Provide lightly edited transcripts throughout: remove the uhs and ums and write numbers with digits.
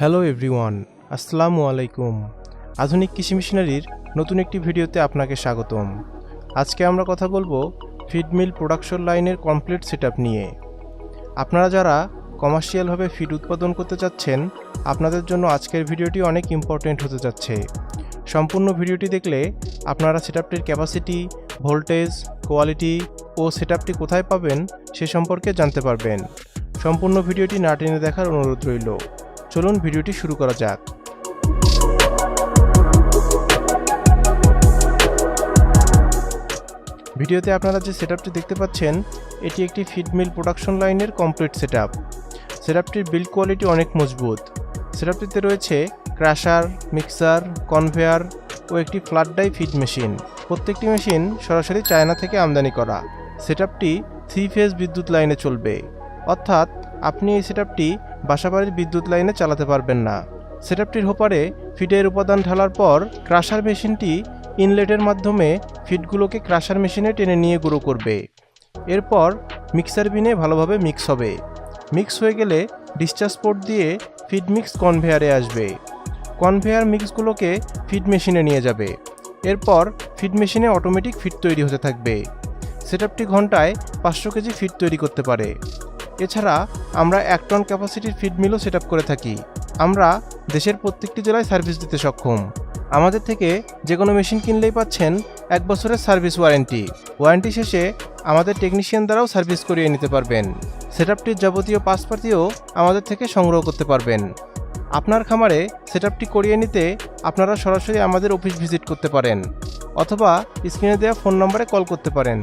Hello everyone, আসসালামু আলাইকুম। আধুনিক কৃষি মেশিনারির নতুন একটি ভিডিওতে আপনাকে স্বাগতম। আজকে আমরা কথা বলবো ফিড মিল প্রোডাকশন লাইনের কমপ্লিট সেটআপ নিয়ে। আপনারা যারা কমার্শিয়ালভাবে ফিড উৎপাদন করতে চাচ্ছেন, আপনাদের জন্য আজকের ভিডিওটি অনেক ইম্পর্টেন্ট হতে যাচ্ছে। সম্পূর্ণ ভিডিওটি দেখলে আপনারা সেটআপটির ক্যাপাসিটি, ভোল্টেজ, কোয়ালিটি ও সেটআপটি কোথায় পাবেন সে সম্পর্কে জানতে পারবেন। সম্পূর্ণ ভিডিওটি না টেনে দেখার অনুরোধ রইল। চলুন ভিডিওটি শুরু করা যাক। ভিডিওতে আপনারা যে সেটআপটি দেখতে পাচ্ছেন, এটি একটি ফিড মিল প্রোডাকশন লাইনের কমপ্লিট সেটআপ। সেটআপটির বিল্ড কোয়ালিটি অনেক মজবুত। সেটআপটিতে রয়েছে ক্রাশার, মিক্সার, কনভেয়ার ও একটি ফ্ল্যাট ডাই ফিড মেশিন। প্রত্যেকটি মেশিন সরাসরি চায়না থেকে আমদানি করা। সেটআপটি 3 ফেজ বিদ্যুৎ লাইনে চলবে, অর্থাৎ আপনি এই সেটআপটি বাসাবাড়ির বিদ্যুৎ লাইনে চালাতে পারবেন না। সেটআপটির হোপারে ফিডের উপাদান ঢালার পর ক্রাশার মেশিনটি ইনলেটের মাধ্যমে ফিডগুলোকে ক্রাশার মেশিনে টেনে নিয়ে গুঁড়ো করবে। এরপর মিক্সার বিনে ভালোভাবে মিক্স হবে। মিক্স হয়ে গেলে ডিসচার্জ পোর্ট দিয়ে ফিড মিক্স কনভেয়ারে আসবে। কনভেয়ার মিক্সগুলোকে ফিড মেশিনে নিয়ে যাবে। এরপর ফিড মেশিনে অটোমেটিক ফিড তৈরি হতে থাকবে। সেটআপটি ঘন্টায় 500 কেজি ফিড তৈরি করতে পারে। এছাড়া আমরা 1 টন ক্যাপাসিটির ফিড মিলও সেটআপ করে থাকি। আমরা দেশের প্রত্যেকটি জেলায় সার্ভিস দিতে সক্ষম। আমাদের থেকে যে কোনো মেশিন কিনলেই পাচ্ছেন 1 বছরের সার্ভিস ওয়ারেন্টি। ওয়ারেন্টি শেষে আমাদের টেকনিশিয়ান দ্বারাও সার্ভিস করিয়ে নিতে পারবেন। সেটআপটির যাবতীয় পার্টসপাতিও আমাদের থেকে সংগ্রহ করতে পারবেন। আপনার খামারে সেটআপটি করিয়ে নিতে আপনারা সরাসরি আমাদের অফিস ভিজিট করতে পারেন, অথবা স্ক্রিনে দেওয়া ফোন নম্বরে কল করতে পারেন।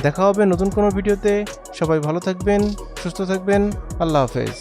দেখা হবে নতুন কোনো ভিডিওতে। সবাই ভালো থাকবেন, সুস্থ থাকবেন। আল্লাহ হাফেজ।